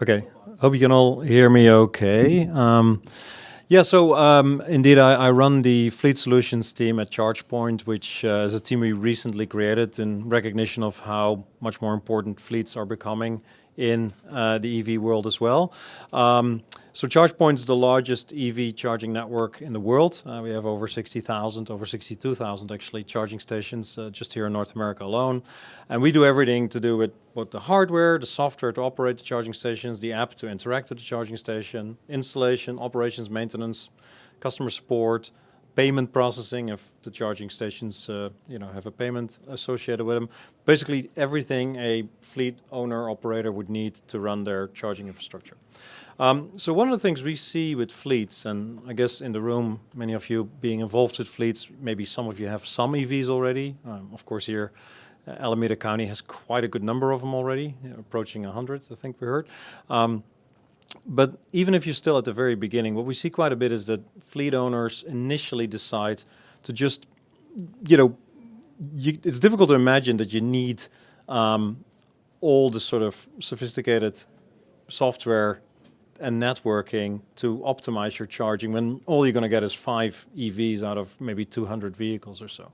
Okay, hope you can all hear me okay. Indeed, I run the Fleet Solutions team at ChargePoint, which is a team we recently created in recognition of how much more important fleets are becoming in the EV world as well. So ChargePoint is the largest EV charging network in the world. We have over 60,000, over 62,000 actually charging stations just here in North America alone. And we do everything to do with both the hardware, the software to operate the charging stations, the app to interact with the charging station, installation, operations, maintenance, customer support, payment processing if the charging stations have a payment associated with them. Basically everything a fleet owner operator would need to run their charging infrastructure. So one of the things we see with fleets, and I guess in the room, many of you being involved with fleets, maybe some of you have some EVs already. Of course here, Alameda County has quite a good number of them already, approaching 100, I think we heard. But even if you're still at the very beginning, what we see quite a bit is that fleet owners initially decide to just, it's difficult to imagine that you need all the sort of sophisticated software and networking to optimize your charging when all you're going to get is 5 EVs out of maybe 200 vehicles or so.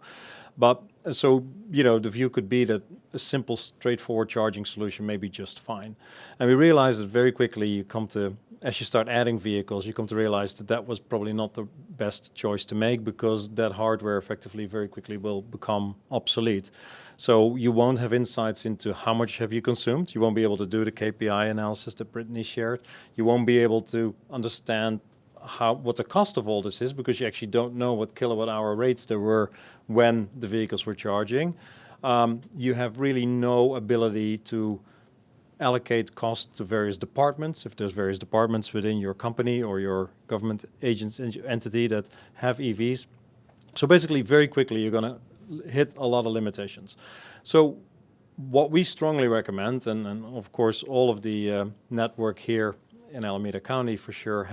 But the view could be that a simple, straightforward charging solution may be just fine. And we realize that very quickly as you start adding vehicles, you come to realize that that was probably not the best choice to make because that hardware effectively very quickly will become obsolete. So you won't have insights into how much have you consumed. You won't be able to do the KPI analysis that Brittany shared. You won't be able to understand what the cost of all this is because you actually don't know what kilowatt hour rates there were when the vehicles were charging. You have really no ability to allocate costs to various departments, if there's various departments within your company or your government entity that have EVs. So basically, very quickly, you're going to hit a lot of limitations. So what we strongly recommend, and of course all of the network here in Alameda County for sure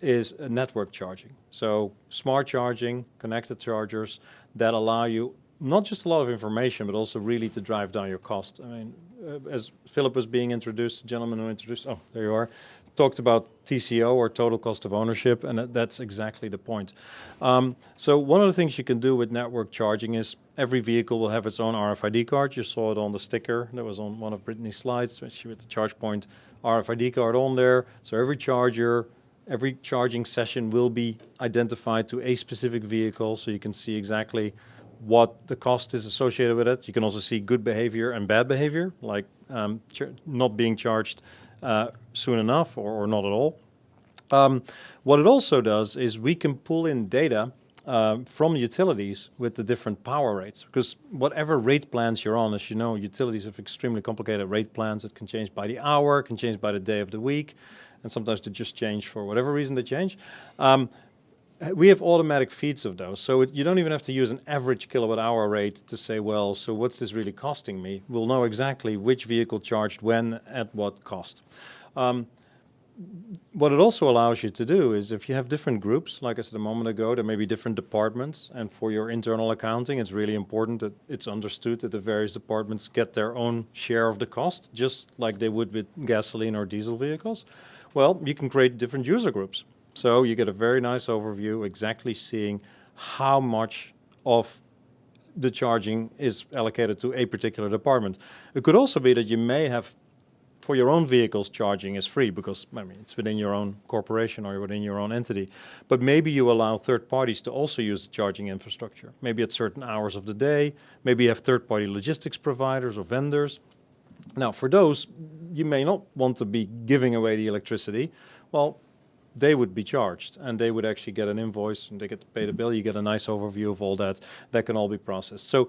is network charging. So smart charging, connected chargers that allow you not just a lot of information, but also really to drive down your cost. I mean, as Philip was being introduced, the gentleman who introduced, oh, there you are, talked about TCO or total cost of ownership, and that's exactly the point. So one of the things you can do with network charging is every vehicle will have its own RFID card. You saw it on the sticker that was on one of Brittany's slides, with the ChargePoint RFID card on there. So every charging session will be identified to a specific vehicle, so you can see exactly what the cost is associated with it. You can also see good behavior and bad behavior, like not being charged soon enough or not at all. What it also does is we can pull in data from utilities with the different power rates, because whatever rate plans you're on, as you know, utilities have extremely complicated rate plans that can change by the hour, can change by the day of the week, and sometimes they just change for whatever reason they change. We have automatic feeds of those, so you don't even have to use an average kilowatt hour rate to say, well, so what's this really costing me? We'll know exactly which vehicle charged when, at what cost. What it also allows you to do is if you have different groups, like I said a moment ago, there may be different departments, and for your internal accounting, it's really important that it's understood that the various departments get their own share of the cost, just like they would with gasoline or diesel vehicles. Well, you can create different user groups. So you get a very nice overview, exactly seeing how much of the charging is allocated to a particular department. It could also be that you may have, for your own vehicles, charging is free because, I mean, it's within your own corporation or within your own entity. But maybe you allow third parties to also use the charging infrastructure, maybe at certain hours of the day. Maybe you have third-party logistics providers or vendors. Now, for those, you may not want to be giving away the electricity. Well, they would be charged, and they would actually get an invoice, and they get to pay the bill. You get a nice overview of all that. That can all be processed. So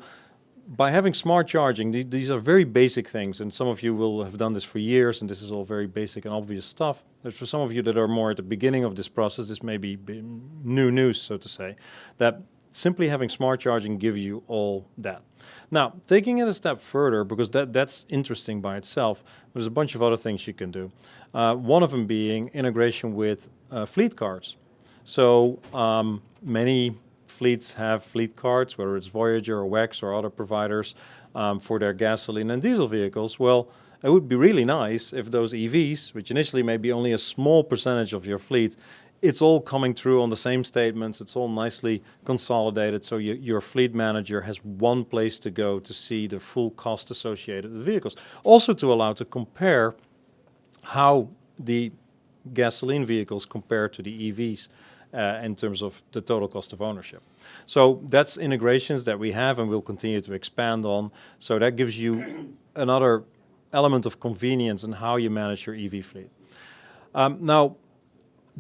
by having smart charging, these are very basic things, and some of you will have done this for years, and this is all very basic and obvious stuff. But for some of you that are more at the beginning of this process, this may be new news, so to say, that simply having smart charging gives you all that. Now, taking it a step further, because that's interesting by itself, there's a bunch of other things you can do. One of them being integration with fleet cards. So many fleets have fleet cards, whether it's Voyager or WEX or other providers for their gasoline and diesel vehicles. Well, it would be really nice if those EVs, which initially may be only a small percentage of your fleet, it's all coming through on the same statements. It's all nicely consolidated, so your fleet manager has one place to go to see the full cost associated with vehicles. Also to allow to compare how the gasoline vehicles compare to the EVs in terms of the total cost of ownership. So that's integrations that we have and we'll continue to expand on. So that gives you another element of convenience in how you manage your EV fleet. Now,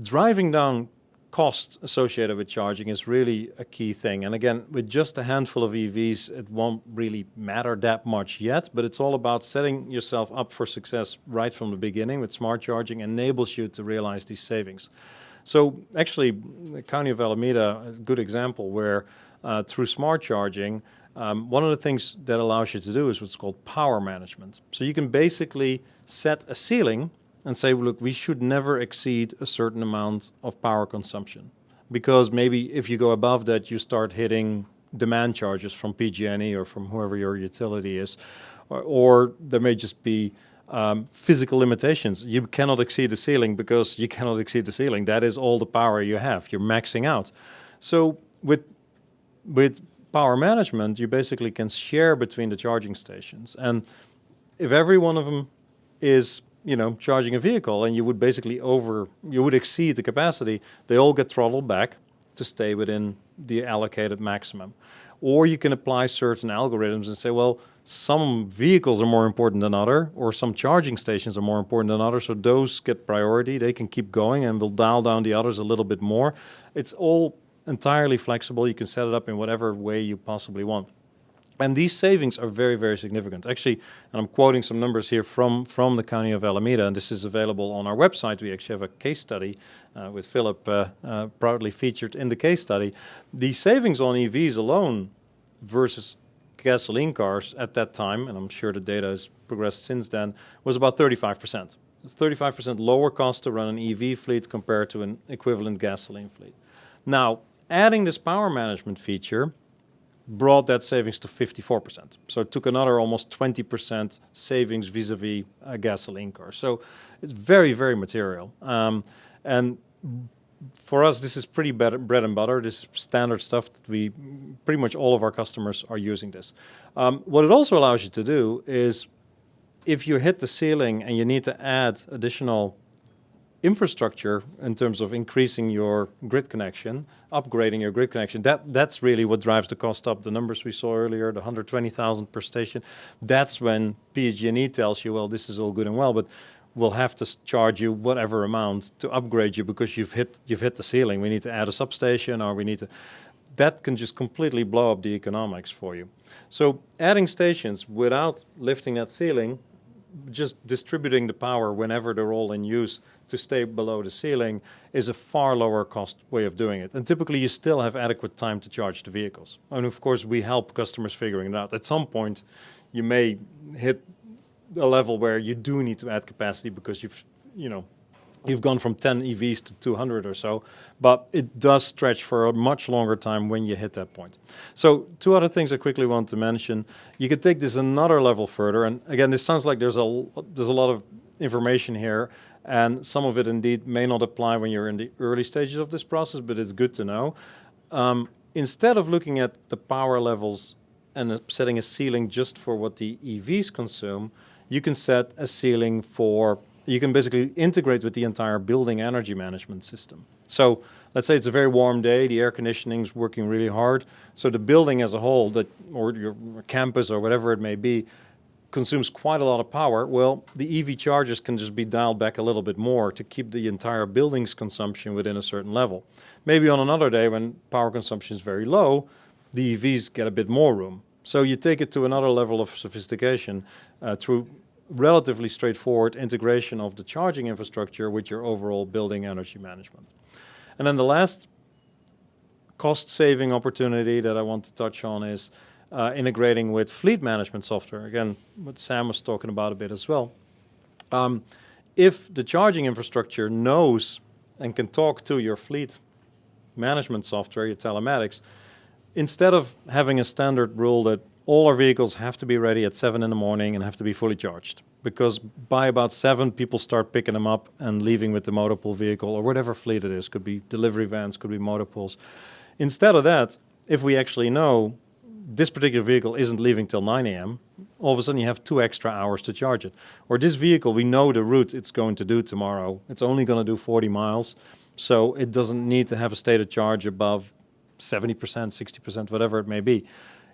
driving down cost associated with charging is really a key thing. And again, with just a handful of EVs, it won't really matter that much yet, but it's all about setting yourself up for success right from the beginning with smart charging enables you to realize these savings. So actually, the County of Alameda, a good example where through smart charging, one of the things that allows you to do is what's called power management. So you can basically set a ceiling and say, well, look, we should never exceed a certain amount of power consumption. Because maybe if you go above that, you start hitting demand charges from PG&E or from whoever your utility is. Or there may just be physical limitations. You cannot exceed the ceiling because you cannot exceed the ceiling. That is all the power you have. You're maxing out. So with power management, you basically can share between the charging stations. And if every one of them is charging a vehicle and you would basically exceed the capacity, they all get throttled back to stay within the allocated maximum. Or you can apply certain algorithms and say, well, some vehicles are more important than others, or some charging stations are more important than others, so those get priority. They can keep going and we'll dial down the others a little bit more. It's all entirely flexible. You can set it up in whatever way you possibly want. And these savings are very, very significant. Actually, and I'm quoting some numbers here from the County of Alameda, and this is available on our website. We actually have a case study with Philip proudly featured in the case study. The savings on EVs alone versus gasoline cars at that time, and I'm sure the data has progressed since then, was about 35%. It's 35% lower cost to run an EV fleet compared to an equivalent gasoline fleet. Now, adding this power management feature brought that savings to 54%. So it took another almost 20% savings vis-a-vis a gasoline car. So it's very, very material. And for us, this is pretty bread and butter. This is standard stuff that pretty much all of our customers are using this. What it also allows you to do is if you hit the ceiling and you need to add additional infrastructure in terms of increasing your grid connection, upgrading your grid connection, that's really what drives the cost up. The numbers we saw earlier, the 120,000 per station, that's when PG&E tells you, well, this is all good and well, but we'll have to charge you whatever amount to upgrade you because you've hit the ceiling. We need to add a substation, or we need to. That can just completely blow up the economics for you. So adding stations without lifting that ceiling, just distributing the power whenever they're all in use to stay below the ceiling is a far lower cost way of doing it. And typically you still have adequate time to charge the vehicles. And of course we help customers figuring it out. At some point you may hit a level where you do need to add capacity because you've gone from 10 EVs to 200 or so, but it does stretch for a much longer time when you hit that point. So two other things I quickly want to mention. You could take this another level further, and again, this sounds like there's a lot of information here, and some of it indeed may not apply when you're in the early stages of this process, but it's good to know. Instead of looking at the power levels and setting a ceiling just for what the EVs consume, you can set a ceiling you can basically integrate with the entire building energy management system. So let's say it's a very warm day, the air conditioning is working really hard. So the building as a whole, or your campus or whatever it may be, consumes quite a lot of power. Well, the EV chargers can just be dialed back a little bit more to keep the entire building's consumption within a certain level. Maybe on another day when power consumption is very low, the EVs get a bit more room. So you take it to another level of sophistication through relatively straightforward integration of the charging infrastructure with your overall building energy management. And then the last cost-saving opportunity that I want to touch on is integrating with fleet management software. Again, what Sam was talking about a bit as well. If the charging infrastructure knows and can talk to your fleet management software, your telematics, instead of having a standard rule that all our vehicles have to be ready at 7 in the morning and have to be fully charged. Because by about 7, people start picking them up and leaving with the motor pool vehicle or whatever fleet it is. Could be delivery vans, could be motor pools. Instead of that, if we actually know this particular vehicle isn't leaving till 9 a.m., all of a sudden you have 2 extra hours to charge it. Or this vehicle, we know the route it's going to do tomorrow. It's only going to do 40 miles, so it doesn't need to have a state of charge above 70%, 60%, whatever it may be.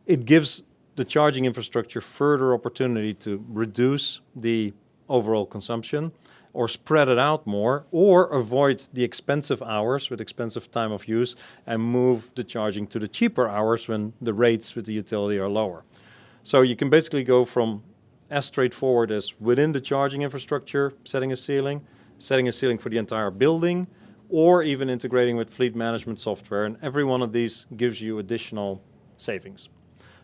It gives the charging infrastructure further opportunity to reduce the overall consumption or spread it out more or avoid the expensive hours with expensive time of use and move the charging to the cheaper hours when the rates with the utility are lower. So you can basically go from as straightforward as within the charging infrastructure, setting a ceiling for the entire building, or even integrating with fleet management software. And every one of these gives you additional savings.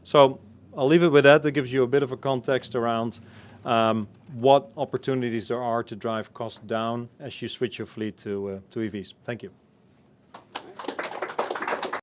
So I'll leave it with that. That gives you a bit of a context around what opportunities there are to drive costs down as you switch your fleet to EVs. Thank you.